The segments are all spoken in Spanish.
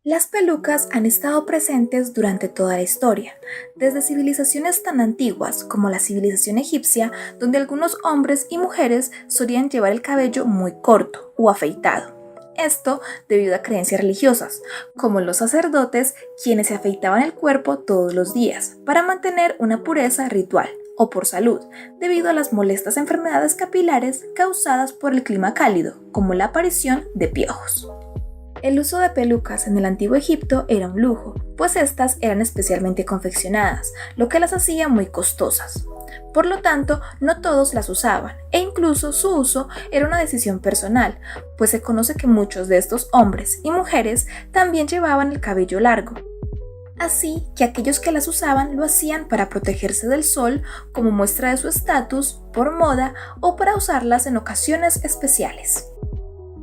Las pelucas han estado presentes durante toda la historia, desde civilizaciones tan antiguas como la civilización egipcia, donde algunos hombres y mujeres solían llevar el cabello muy corto o afeitado. Esto debido a creencias religiosas, como los sacerdotes, quienes se afeitaban el cuerpo todos los días para mantener una pureza ritual, o por salud, debido a las molestas enfermedades capilares causadas por el clima cálido, como la aparición de piojos. El uso de pelucas en el antiguo Egipto era un lujo, pues estas eran especialmente confeccionadas, lo que las hacía muy costosas. Por lo tanto, no todos las usaban, e incluso su uso era una decisión personal, pues se conoce que muchos de estos hombres y mujeres también llevaban el cabello largo. Así que aquellos que las usaban lo hacían para protegerse del sol como muestra de su estatus, por moda o para usarlas en ocasiones especiales.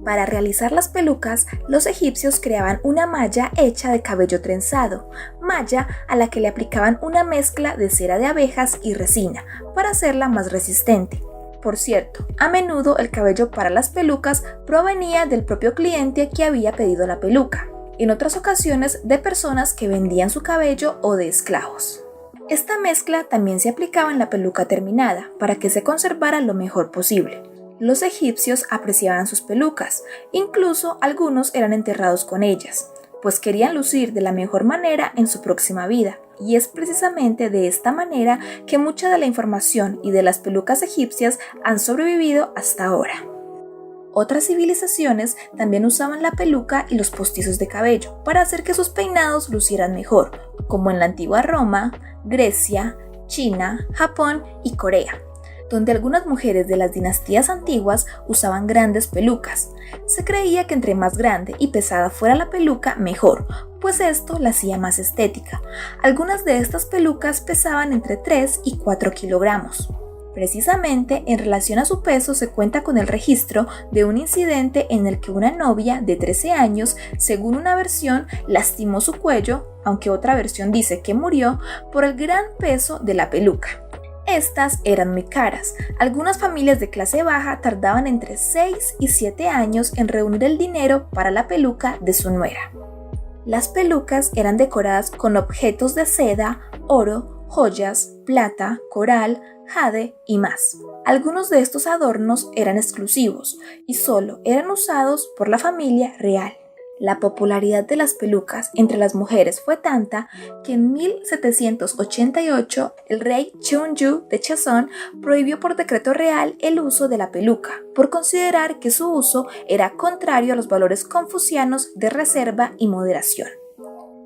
Para realizar las pelucas, los egipcios creaban una malla hecha de cabello trenzado, malla a la que le aplicaban una mezcla de cera de abejas y resina para hacerla más resistente. Por cierto, a menudo el cabello para las pelucas provenía del propio cliente que había pedido la peluca, en otras ocasiones de personas que vendían su cabello o de esclavos. Esta mezcla también se aplicaba en la peluca terminada para que se conservara lo mejor posible. Los egipcios apreciaban sus pelucas, incluso algunos eran enterrados con ellas, pues querían lucir de la mejor manera en su próxima vida, y es precisamente de esta manera que mucha de la información y de las pelucas egipcias han sobrevivido hasta ahora. Otras civilizaciones también usaban la peluca y los postizos de cabello para hacer que sus peinados lucieran mejor, como en la antigua Roma, Grecia, China, Japón y Corea, donde algunas mujeres de las dinastías antiguas usaban grandes pelucas. Se creía que entre más grande y pesada fuera la peluca, mejor, pues esto la hacía más estética. Algunas de estas pelucas pesaban entre 3 y 4 kilogramos. Precisamente en relación a su peso se cuenta con el registro de un incidente en el que una novia de 13 años, según una versión, lastimó su cuello, aunque otra versión dice que murió por el gran peso de la peluca. Estas eran muy caras. Algunas familias de clase baja tardaban entre 6 y 7 años en reunir el dinero para la peluca de su nuera. Las pelucas eran decoradas con objetos de seda, oro, joyas, plata, coral, jade y más. Algunos de estos adornos eran exclusivos y solo eran usados por la familia real. La popularidad de las pelucas entre las mujeres fue tanta que en 1788 el rey Cheonju de Joseon prohibió por decreto real el uso de la peluca, por considerar que su uso era contrario a los valores confucianos de reserva y moderación.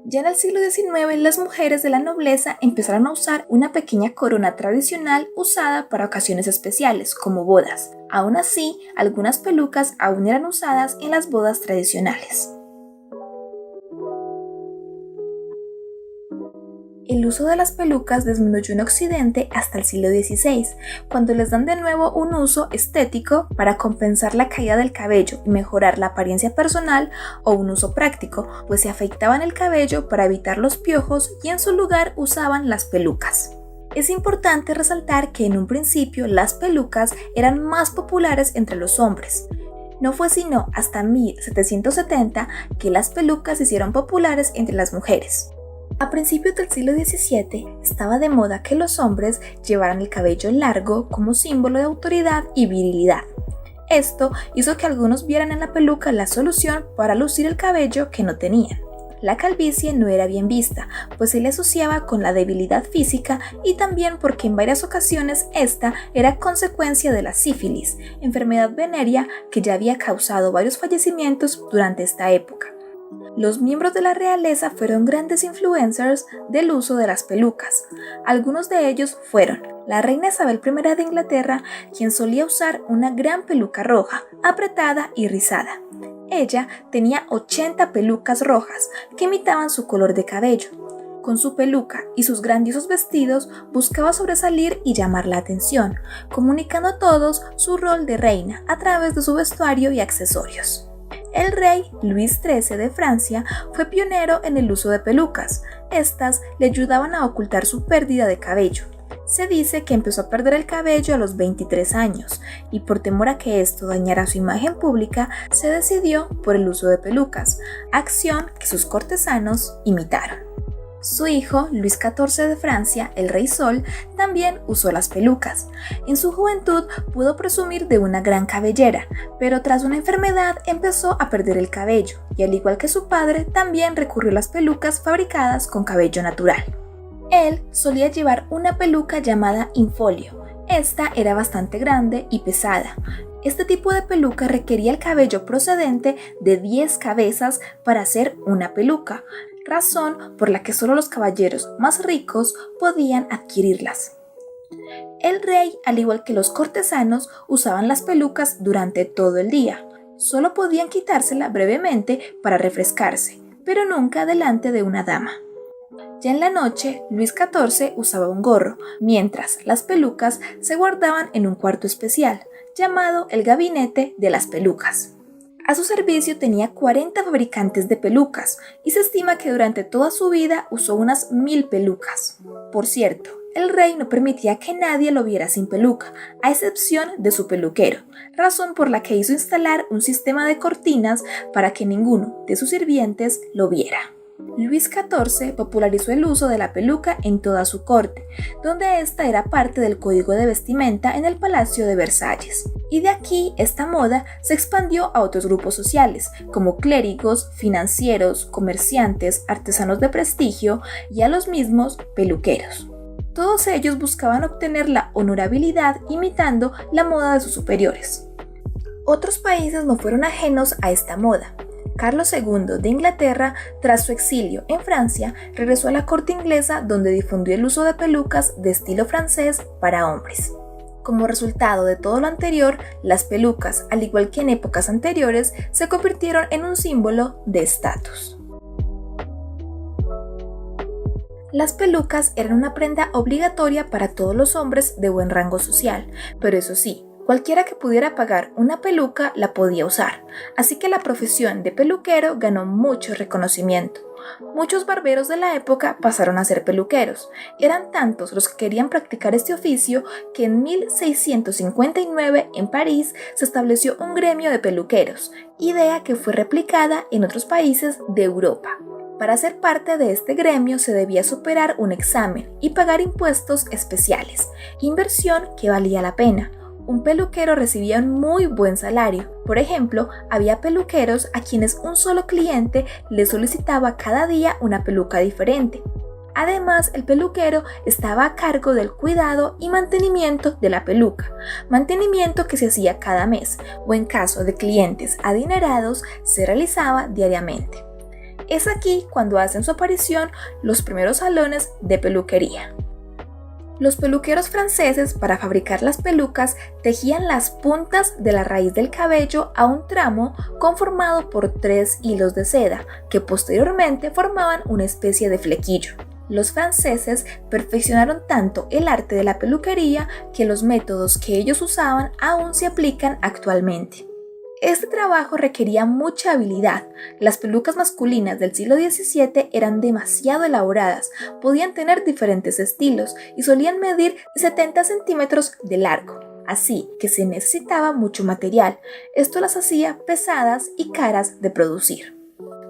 Ya en el siglo XIX, las mujeres de la nobleza empezaron a usar una pequeña corona tradicional usada para ocasiones especiales, como bodas. Aún así, algunas pelucas aún eran usadas en las bodas tradicionales. El uso de las pelucas disminuyó en Occidente hasta el siglo XVI, cuando les dan de nuevo un uso estético para compensar la caída del cabello y mejorar la apariencia personal, o un uso práctico, pues se afeitaban el cabello para evitar los piojos y en su lugar usaban las pelucas. Es importante resaltar que en un principio las pelucas eran más populares entre los hombres. No fue sino hasta 1770 que las pelucas se hicieron populares entre las mujeres. A principios del siglo XVII estaba de moda que los hombres llevaran el cabello largo como símbolo de autoridad y virilidad. Esto hizo que algunos vieran en la peluca la solución para lucir el cabello que no tenían. La calvicie no era bien vista, pues se le asociaba con la debilidad física y también porque en varias ocasiones esta era consecuencia de la sífilis, enfermedad venérea que ya había causado varios fallecimientos durante esta época. Los miembros de la realeza fueron grandes influencers del uso de las pelucas. Algunos de ellos fueron la reina Isabel I de Inglaterra, quien solía usar una gran peluca roja, apretada y rizada. Ella tenía 80 pelucas rojas que imitaban su color de cabello. Con su peluca y sus grandiosos vestidos buscaba sobresalir y llamar la atención, comunicando a todos su rol de reina a través de su vestuario y accesorios. El rey Luis XIII de Francia fue pionero en el uso de pelucas. Estas le ayudaban a ocultar su pérdida de cabello. Se dice que empezó a perder el cabello a los 23 años y por temor a que esto dañara su imagen pública, se decidió por el uso de pelucas, acción que sus cortesanos imitaron. Su hijo, Luis XIV de Francia, el Rey Sol, también usó las pelucas. En su juventud pudo presumir de una gran cabellera, pero tras una enfermedad empezó a perder el cabello y al igual que su padre, también recurrió a las pelucas fabricadas con cabello natural. Él solía llevar una peluca llamada infolio. Esta era bastante grande y pesada. Este tipo de peluca requería el cabello procedente de 10 cabezas para hacer una peluca, razón por la que solo los caballeros más ricos podían adquirirlas. El rey, al igual que los cortesanos, usaban las pelucas durante todo el día. Solo podían quitársela brevemente para refrescarse, pero nunca delante de una dama. Ya en la noche, Luis XIV usaba un gorro, mientras las pelucas se guardaban en un cuarto especial, llamado el Gabinete de las Pelucas. A su servicio tenía 40 fabricantes de pelucas y se estima que durante toda su vida usó unas 1000 pelucas. Por cierto, el rey no permitía que nadie lo viera sin peluca, a excepción de su peluquero, razón por la que hizo instalar un sistema de cortinas para que ninguno de sus sirvientes lo viera. Luis XIV popularizó el uso de la peluca en toda su corte, donde esta era parte del código de vestimenta en el Palacio de Versalles. Y de aquí esta moda se expandió a otros grupos sociales, como clérigos, financieros, comerciantes, artesanos de prestigio y a los mismos peluqueros. Todos ellos buscaban obtener la honorabilidad imitando la moda de sus superiores. Otros países no fueron ajenos a esta moda. Carlos II de Inglaterra, tras su exilio en Francia, regresó a la corte inglesa donde difundió el uso de pelucas de estilo francés para hombres. Como resultado de todo lo anterior, las pelucas, al igual que en épocas anteriores, se convirtieron en un símbolo de estatus. Las pelucas eran una prenda obligatoria para todos los hombres de buen rango social, pero eso sí, cualquiera que pudiera pagar una peluca la podía usar, así que la profesión de peluquero ganó mucho reconocimiento. Muchos barberos de la época pasaron a ser peluqueros. Eran tantos los que querían practicar este oficio que en 1659 en París se estableció un gremio de peluqueros, idea que fue replicada en otros países de Europa. Para ser parte de este gremio se debía superar un examen y pagar impuestos especiales, inversión que valía la pena. Un peluquero recibía un muy buen salario. Por ejemplo, había peluqueros a quienes un solo cliente le solicitaba cada día una peluca diferente. Además, el peluquero estaba a cargo del cuidado y mantenimiento de la peluca, mantenimiento que se hacía cada mes o en caso de clientes adinerados se realizaba diariamente. Es aquí cuando hacen su aparición los primeros salones de peluquería. Los peluqueros franceses, para fabricar las pelucas, tejían las puntas de la raíz del cabello a un tramo conformado por 3 hilos de seda, que posteriormente formaban una especie de flequillo. Los franceses perfeccionaron tanto el arte de la peluquería que los métodos que ellos usaban aún se aplican actualmente. Este trabajo requería mucha habilidad. Las pelucas masculinas del siglo XVII eran demasiado elaboradas, podían tener diferentes estilos y solían medir 70 centímetros de largo, así que se necesitaba mucho material. Esto las hacía pesadas y caras de producir.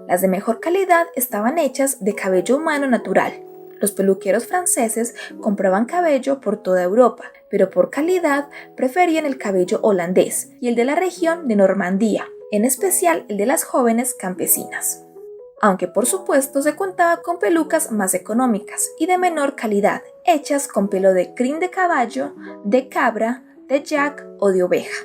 Las de mejor calidad estaban hechas de cabello humano natural. Los peluqueros franceses compraban cabello por toda Europa, pero por calidad preferían el cabello holandés y el de la región de Normandía, en especial el de las jóvenes campesinas. Aunque por supuesto se contaba con pelucas más económicas y de menor calidad, hechas con pelo de crin de caballo, de cabra, de yak o de oveja.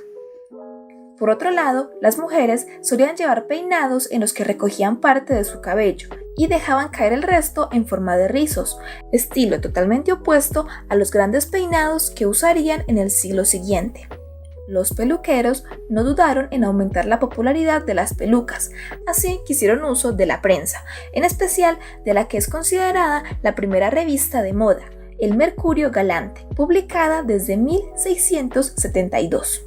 Por otro lado, las mujeres solían llevar peinados en los que recogían parte de su cabello y dejaban caer el resto en forma de rizos, estilo totalmente opuesto a los grandes peinados que usarían en el siglo siguiente. Los peluqueros no dudaron en aumentar la popularidad de las pelucas, así que hicieron uso de la prensa, en especial de la que es considerada la primera revista de moda, el Mercurio Galante, publicada desde 1672.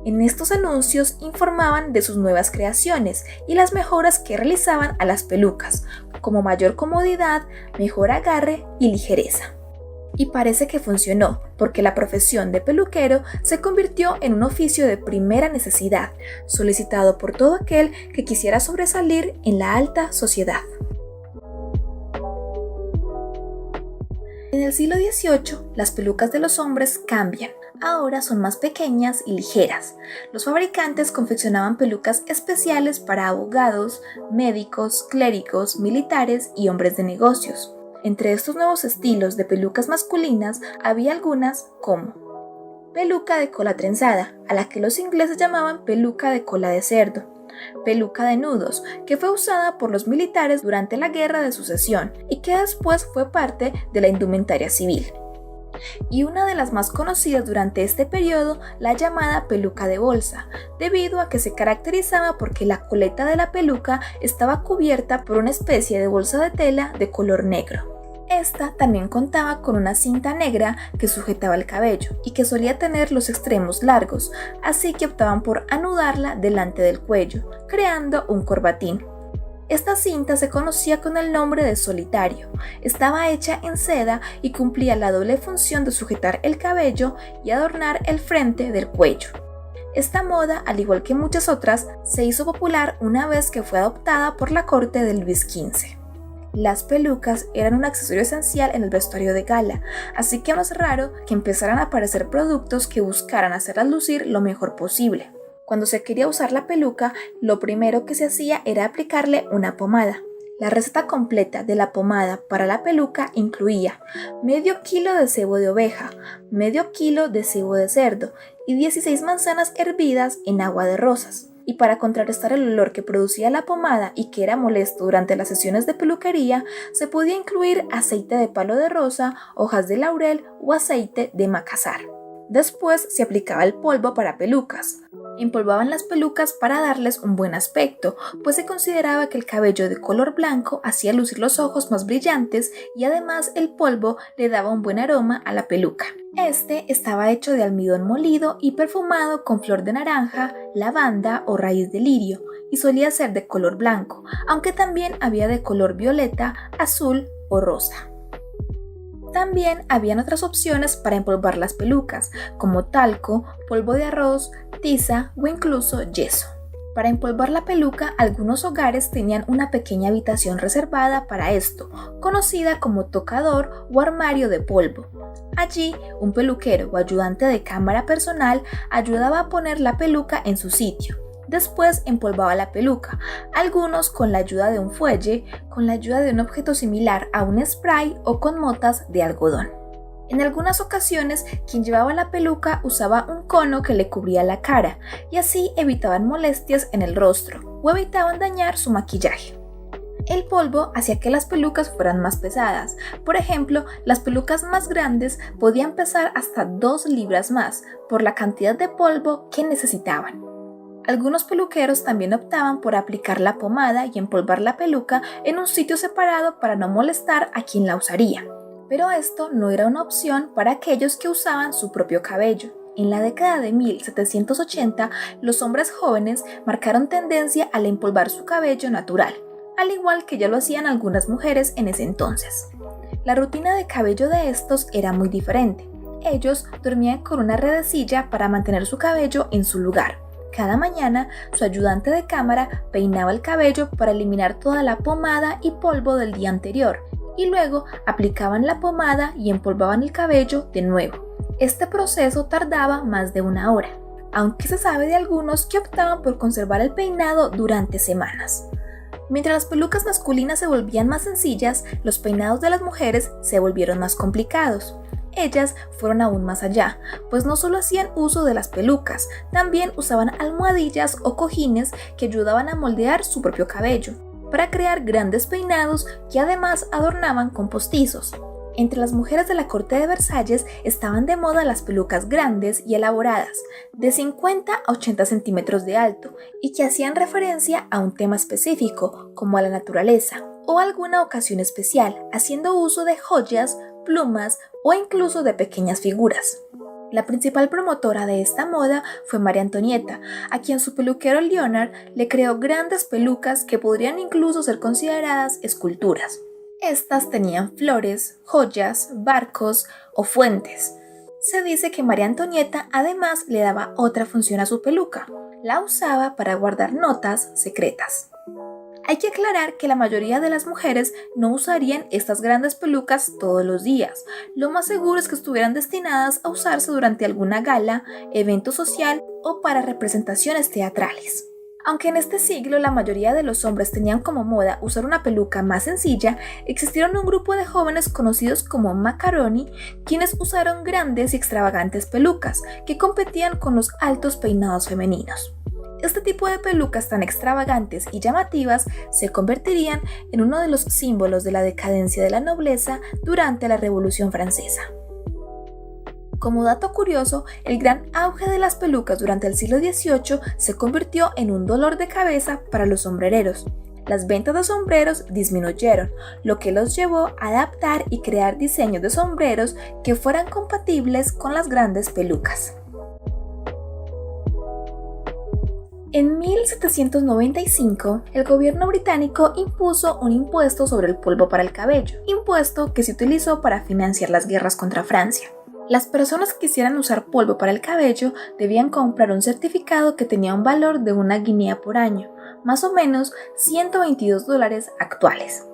En estos anuncios informaban de sus nuevas creaciones y las mejoras que realizaban a las pelucas, como mayor comodidad, mejor agarre y ligereza. Y parece que funcionó, porque la profesión de peluquero se convirtió en un oficio de primera necesidad, solicitado por todo aquel que quisiera sobresalir en la alta sociedad. En el siglo XVIII, las pelucas de los hombres cambian. Ahora son más pequeñas y ligeras. Los fabricantes confeccionaban pelucas especiales para abogados, médicos, clérigos, militares y hombres de negocios. Entre estos nuevos estilos de pelucas masculinas había algunas como peluca de cola trenzada, a la que los ingleses llamaban peluca de cola de cerdo, peluca de nudos, que fue usada por los militares durante la Guerra de Sucesión y que después fue parte de la indumentaria civil. Y una de las más conocidas durante este periodo, la llamada peluca de bolsa, debido a que se caracterizaba porque la coleta de la peluca estaba cubierta por una especie de bolsa de tela de color negro. Esta también contaba con una cinta negra que sujetaba el cabello y que solía tener los extremos largos, así que optaban por anudarla delante del cuello, creando un corbatín. Esta cinta se conocía con el nombre de solitario, estaba hecha en seda y cumplía la doble función de sujetar el cabello y adornar el frente del cuello. Esta moda, al igual que muchas otras, se hizo popular una vez que fue adoptada por la corte de Luis XV. Las pelucas eran un accesorio esencial en el vestuario de gala, así que no es raro que empezaran a aparecer productos que buscaran hacerlas lucir lo mejor posible. Cuando se quería usar la peluca, lo primero que se hacía era aplicarle una pomada. La receta completa de la pomada para la peluca incluía medio kilo de cebo de oveja, medio kilo de cebo de cerdo y 16 manzanas hervidas en agua de rosas. Y para contrarrestar el olor que producía la pomada y que era molesto durante las sesiones de peluquería, se podía incluir aceite de palo de rosa, hojas de laurel o aceite de macassar. Después se aplicaba el polvo para pelucas. Empolvaban las pelucas para darles un buen aspecto, pues se consideraba que el cabello de color blanco hacía lucir los ojos más brillantes y además el polvo le daba un buen aroma a la peluca. Este estaba hecho de almidón molido y perfumado con flor de naranja, lavanda o raíz de lirio y solía ser de color blanco, aunque también había de color violeta, azul o rosa. También habían otras opciones para empolvar las pelucas, como talco, polvo de arroz, tiza o incluso yeso. Para empolvar la peluca, algunos hogares tenían una pequeña habitación reservada para esto, conocida como tocador o armario de polvo. Allí, un peluquero o ayudante de cámara personal ayudaba a poner la peluca en su sitio. Después empolvaba la peluca, algunos con la ayuda de un fuelle, con la ayuda de un objeto similar a un spray o con motas de algodón. En algunas ocasiones, quien llevaba la peluca usaba un cono que le cubría la cara y así evitaban molestias en el rostro o evitaban dañar su maquillaje. El polvo hacía que las pelucas fueran más pesadas. Por ejemplo, las pelucas más grandes podían pesar hasta 2 libras más por la cantidad de polvo que necesitaban. Algunos peluqueros también optaban por aplicar la pomada y empolvar la peluca en un sitio separado para no molestar a quien la usaría. Pero esto no era una opción para aquellos que usaban su propio cabello. En la década de 1780, los hombres jóvenes marcaron tendencia al empolvar su cabello natural, al igual que ya lo hacían algunas mujeres en ese entonces. La rutina de cabello de estos era muy diferente. Ellos dormían con una redecilla para mantener su cabello en su lugar. Cada mañana, su ayudante de cámara peinaba el cabello para eliminar toda la pomada y polvo del día anterior, y luego aplicaban la pomada y empolvaban el cabello de nuevo. Este proceso tardaba más de 1 hora, aunque se sabe de algunos que optaban por conservar el peinado durante semanas. Mientras las pelucas masculinas se volvían más sencillas, los peinados de las mujeres se volvieron más complicados. Ellas fueron aún más allá, pues no solo hacían uso de las pelucas, también usaban almohadillas o cojines que ayudaban a moldear su propio cabello, para crear grandes peinados que además adornaban con postizos. Entre las mujeres de la corte de Versalles estaban de moda las pelucas grandes y elaboradas, de 50 a 80 centímetros de alto, y que hacían referencia a un tema específico, como a la naturaleza, o alguna ocasión especial, haciendo uso de joyas, plumas o incluso de pequeñas figuras. La principal promotora de esta moda fue María Antonieta, a quien su peluquero Leonard le creó grandes pelucas que podrían incluso ser consideradas esculturas. Estas tenían flores, joyas, barcos o fuentes. Se dice que María Antonieta además le daba otra función a su peluca. La usaba para guardar notas secretas. Hay que aclarar que la mayoría de las mujeres no usarían estas grandes pelucas todos los días. Lo más seguro es que estuvieran destinadas a usarse durante alguna gala, evento social o para representaciones teatrales. Aunque en este siglo la mayoría de los hombres tenían como moda usar una peluca más sencilla, existieron un grupo de jóvenes conocidos como macaroni, quienes usaron grandes y extravagantes pelucas que competían con los altos peinados femeninos. Este tipo de pelucas tan extravagantes y llamativas se convertirían en uno de los símbolos de la decadencia de la nobleza durante la Revolución Francesa. Como dato curioso, el gran auge de las pelucas durante el siglo XVIII se convirtió en un dolor de cabeza para los sombrereros. Las ventas de sombreros disminuyeron, lo que los llevó a adaptar y crear diseños de sombreros que fueran compatibles con las grandes pelucas. En 1795, el gobierno británico impuso un impuesto sobre el polvo para el cabello, impuesto que se utilizó para financiar las guerras contra Francia. Las personas que quisieran usar polvo para el cabello debían comprar un certificado que tenía un valor de 1 guinea por año, más o menos $122 actuales.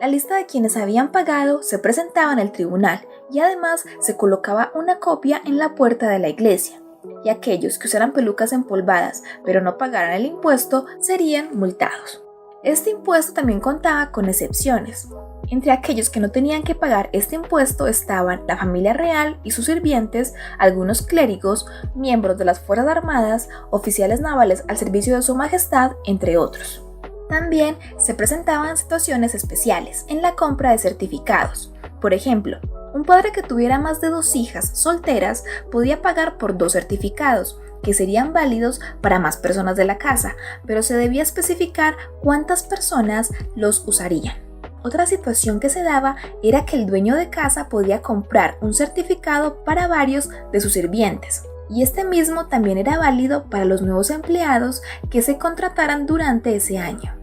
La lista de quienes habían pagado se presentaba en el tribunal y además se colocaba una copia en la puerta de la iglesia, y aquellos que usaran pelucas empolvadas pero no pagaran el impuesto serían multados. Este impuesto también contaba con excepciones. Entre aquellos que no tenían que pagar este impuesto estaban la familia real y sus sirvientes, algunos clérigos, miembros de las Fuerzas Armadas, oficiales navales al servicio de su majestad, entre otros. También se presentaban situaciones especiales en la compra de certificados. Por ejemplo, un padre que tuviera más de 2 hijas solteras podía pagar por 2 certificados, que serían válidos para más personas de la casa, pero se debía especificar cuántas personas los usarían. Otra situación que se daba era que el dueño de casa podía comprar un certificado para varios de sus sirvientes, y este mismo también era válido para los nuevos empleados que se contrataran durante ese año.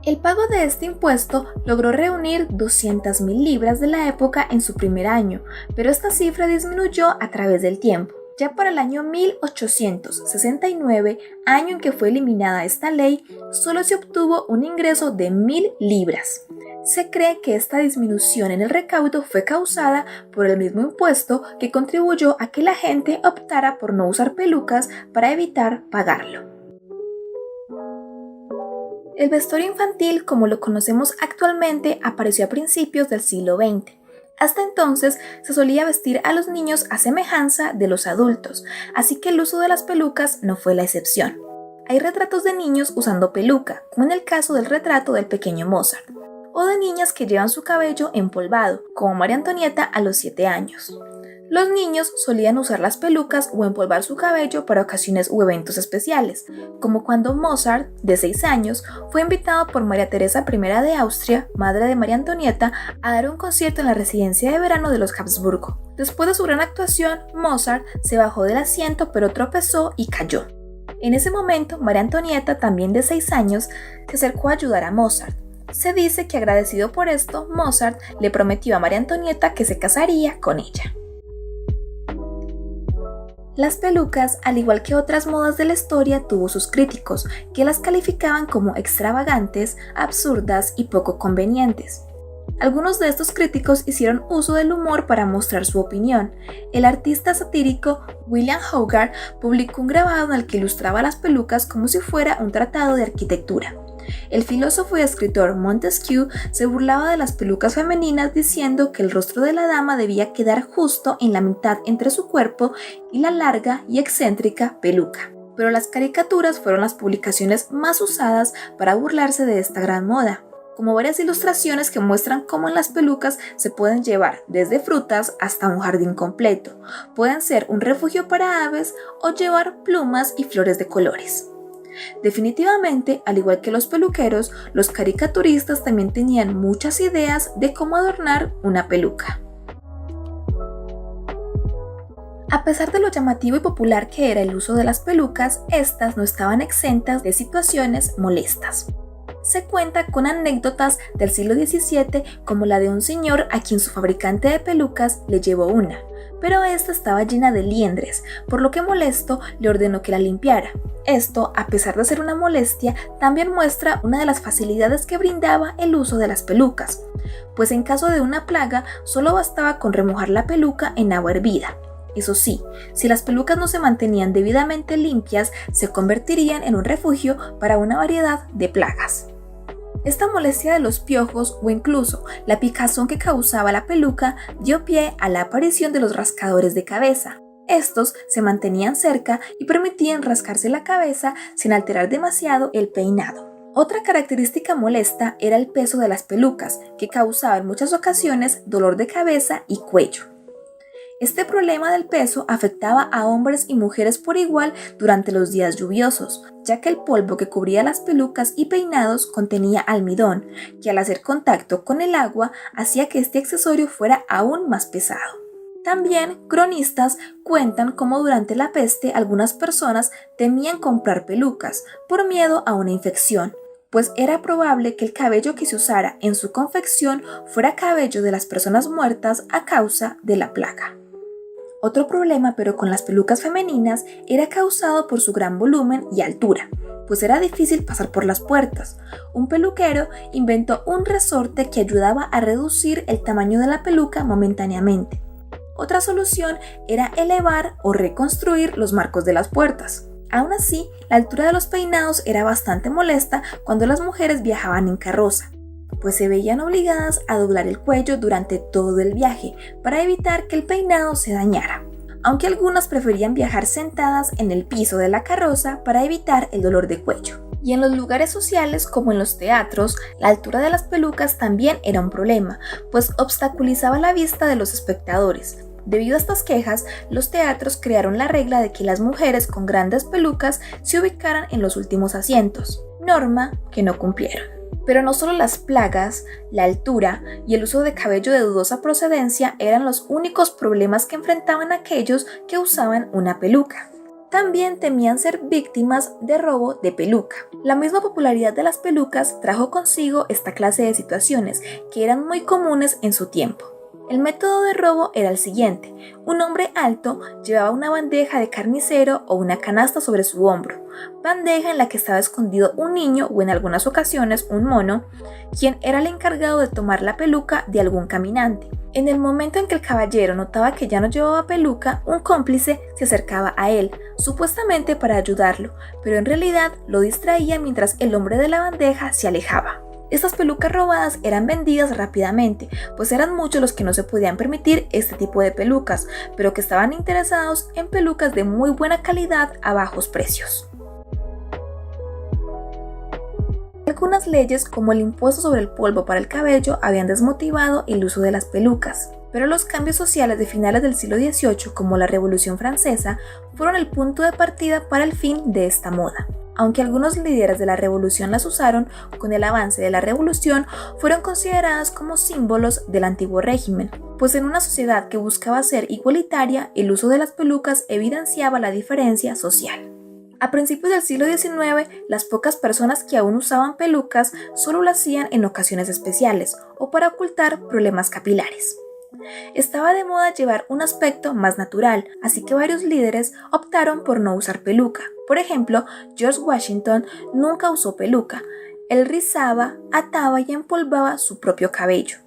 El pago de este impuesto logró reunir 200.000 libras de la época en su primer año, pero esta cifra disminuyó a través del tiempo. Ya para el año 1869, año en que fue eliminada esta ley, solo se obtuvo un ingreso de 1.000 libras. Se cree que esta disminución en el recaudo fue causada por el mismo impuesto que contribuyó a que la gente optara por no usar pelucas para evitar pagarlo. El vestuario infantil, como lo conocemos actualmente, apareció a principios del siglo XX. Hasta entonces se solía vestir a los niños a semejanza de los adultos, así que el uso de las pelucas no fue la excepción. Hay retratos de niños usando peluca, como en el caso del retrato del pequeño Mozart, o de niñas que llevan su cabello empolvado, como María Antonieta a los 7 años. Los niños solían usar las pelucas o empolvar su cabello para ocasiones o eventos especiales, como cuando Mozart, de 6 años, fue invitado por María Teresa I de Austria, madre de María Antonieta, a dar un concierto en la residencia de verano de los Habsburgo. Después de su gran actuación, Mozart se bajó del asiento pero tropezó y cayó. En ese momento, María Antonieta, también de 6 años, se acercó a ayudar a Mozart. Se dice que agradecido por esto, Mozart le prometió a María Antonieta que se casaría con ella. Las pelucas, al igual que otras modas de la historia, tuvo sus críticos, que las calificaban como extravagantes, absurdas y poco convenientes. Algunos de estos críticos hicieron uso del humor para mostrar su opinión. El artista satírico William Hogarth publicó un grabado en el que ilustraba las pelucas como si fuera un tratado de arquitectura. El filósofo y escritor Montesquieu se burlaba de las pelucas femeninas diciendo que el rostro de la dama debía quedar justo en la mitad entre su cuerpo y la larga y excéntrica peluca. Pero las caricaturas fueron las publicaciones más usadas para burlarse de esta gran moda, como varias ilustraciones que muestran cómo en las pelucas se pueden llevar desde frutas hasta un jardín completo, pueden ser un refugio para aves o llevar plumas y flores de colores. Definitivamente, al igual que los peluqueros, los caricaturistas también tenían muchas ideas de cómo adornar una peluca. A pesar de lo llamativo y popular que era el uso de las pelucas, estas no estaban exentas de situaciones molestas. Se cuenta con anécdotas del siglo XVII como la de un señor a quien su fabricante de pelucas le llevó una, pero esta estaba llena de liendres, por lo que molesto le ordenó que la limpiara. Esto, a pesar de ser una molestia, también muestra una de las facilidades que brindaba el uso de las pelucas, pues en caso de una plaga solo bastaba con remojar la peluca en agua hervida. Eso sí, si las pelucas no se mantenían debidamente limpias, se convertirían en un refugio para una variedad de plagas. Esta molestia de los piojos o incluso la picazón que causaba la peluca dio pie a la aparición de los rascadores de cabeza. Estos se mantenían cerca y permitían rascarse la cabeza sin alterar demasiado el peinado. Otra característica molesta era el peso de las pelucas, que causaba en muchas ocasiones dolor de cabeza y cuello. Este problema del peso afectaba a hombres y mujeres por igual durante los días lluviosos, ya que el polvo que cubría las pelucas y peinados contenía almidón, que al hacer contacto con el agua hacía que este accesorio fuera aún más pesado. También cronistas cuentan cómo durante la peste algunas personas temían comprar pelucas por miedo a una infección, pues era probable que el cabello que se usara en su confección fuera cabello de las personas muertas a causa de la plaga. Otro problema, pero con las pelucas femeninas, era causado por su gran volumen y altura, pues era difícil pasar por las puertas. Un peluquero inventó un resorte que ayudaba a reducir el tamaño de la peluca momentáneamente. Otra solución era elevar o reconstruir los marcos de las puertas. Aún así, la altura de los peinados era bastante molesta cuando las mujeres viajaban en carroza, pues se veían obligadas a doblar el cuello durante todo el viaje para evitar que el peinado se dañara, aunque algunas preferían viajar sentadas en el piso de la carroza para evitar el dolor de cuello. Y en los lugares sociales como en los teatros, la altura de las pelucas también era un problema, pues obstaculizaba la vista de los espectadores. Debido a estas quejas, los teatros crearon la regla de que las mujeres con grandes pelucas se ubicaran en los últimos asientos, norma que no cumplieron. Pero no solo las plagas, la altura y el uso de cabello de dudosa procedencia eran los únicos problemas que enfrentaban aquellos que usaban una peluca. También temían ser víctimas de robo de peluca. La misma popularidad de las pelucas trajo consigo esta clase de situaciones que eran muy comunes en su tiempo. El método de robo era el siguiente: un hombre alto llevaba una bandeja de carnicero o una canasta sobre su hombro, bandeja en la que estaba escondido un niño o en algunas ocasiones un mono, quien era el encargado de tomar la peluca de algún caminante. En el momento en que el caballero notaba que ya no llevaba peluca, un cómplice se acercaba a él, supuestamente para ayudarlo, pero en realidad lo distraía mientras el hombre de la bandeja se alejaba. Estas pelucas robadas eran vendidas rápidamente, pues eran muchos los que no se podían permitir este tipo de pelucas, pero que estaban interesados en pelucas de muy buena calidad a bajos precios. Algunas leyes, como el impuesto sobre el polvo para el cabello, habían desmotivado el uso de las pelucas, pero los cambios sociales de finales del siglo XVIII, como la Revolución Francesa, fueron el punto de partida para el fin de esta moda. Aunque algunos líderes de la revolución las usaron, con el avance de la revolución fueron consideradas como símbolos del antiguo régimen, pues en una sociedad que buscaba ser igualitaria, el uso de las pelucas evidenciaba la diferencia social. A principios del siglo XIX, las pocas personas que aún usaban pelucas solo lo hacían en ocasiones especiales o para ocultar problemas capilares. Estaba de moda llevar un aspecto más natural, así que varios líderes optaron por no usar peluca. Por ejemplo, George Washington nunca usó peluca. Él rizaba, ataba y empolvaba su propio cabello.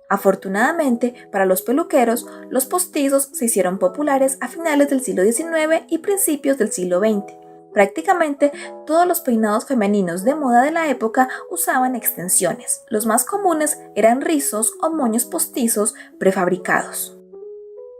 Afortunadamente, para los peluqueros, los postizos se hicieron populares a finales del siglo XIX y principios del siglo XX. Prácticamente todos los peinados femeninos de moda de la época usaban extensiones. Los más comunes eran rizos o moños postizos prefabricados.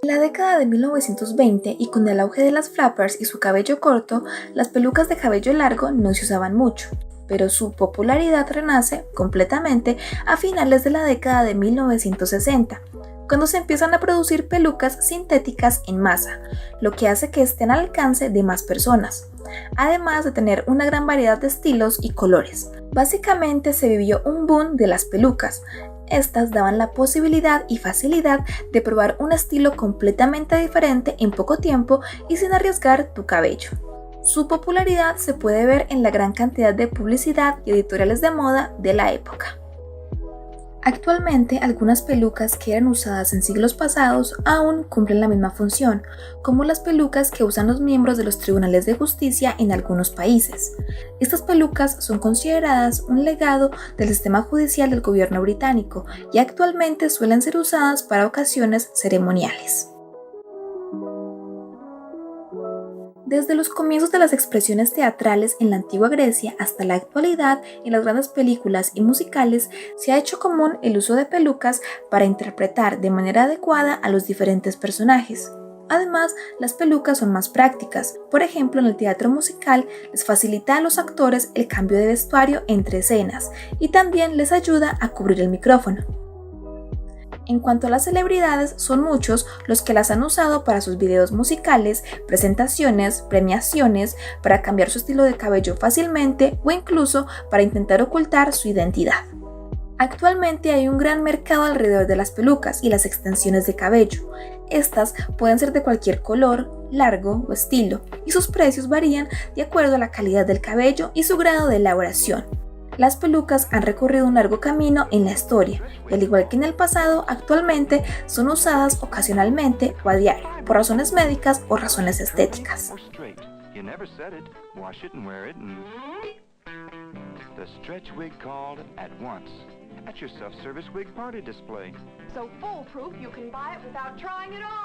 En la década de 1920 y con el auge de las flappers y su cabello corto, las pelucas de cabello largo no se usaban mucho, pero su popularidad renace completamente a finales de la década de 1960. Cuando se empiezan a producir pelucas sintéticas en masa, lo que hace que estén al alcance de más personas, además de tener una gran variedad de estilos y colores. Básicamente se vivió un boom de las pelucas. Estas daban la posibilidad y facilidad de probar un estilo completamente diferente en poco tiempo y sin arriesgar tu cabello. Su popularidad se puede ver en la gran cantidad de publicidad y editoriales de moda de la época. Actualmente, algunas pelucas que eran usadas en siglos pasados aún cumplen la misma función, como las pelucas que usan los miembros de los tribunales de justicia en algunos países. Estas pelucas son consideradas un legado del sistema judicial del gobierno británico y actualmente suelen ser usadas para ocasiones ceremoniales. Desde los comienzos de las expresiones teatrales en la antigua Grecia hasta la actualidad, en las grandes películas y musicales se ha hecho común el uso de pelucas para interpretar de manera adecuada a los diferentes personajes. Además, las pelucas son más prácticas. Por ejemplo, en el teatro musical les facilita a los actores el cambio de vestuario entre escenas y también les ayuda a cubrir el micrófono. En cuanto a las celebridades, son muchos los que las han usado para sus videos musicales, presentaciones, premiaciones, para cambiar su estilo de cabello fácilmente o incluso para intentar ocultar su identidad. Actualmente hay un gran mercado alrededor de las pelucas y las extensiones de cabello. Estas pueden ser de cualquier color, largo o estilo, y sus precios varían de acuerdo a la calidad del cabello y su grado de elaboración. Las pelucas han recorrido un largo camino en la historia y al igual que en el pasado, actualmente son usadas ocasionalmente o a diario, por razones médicas o razones estéticas. At your self-service wig party display. So foolproof you can buy it without trying it on.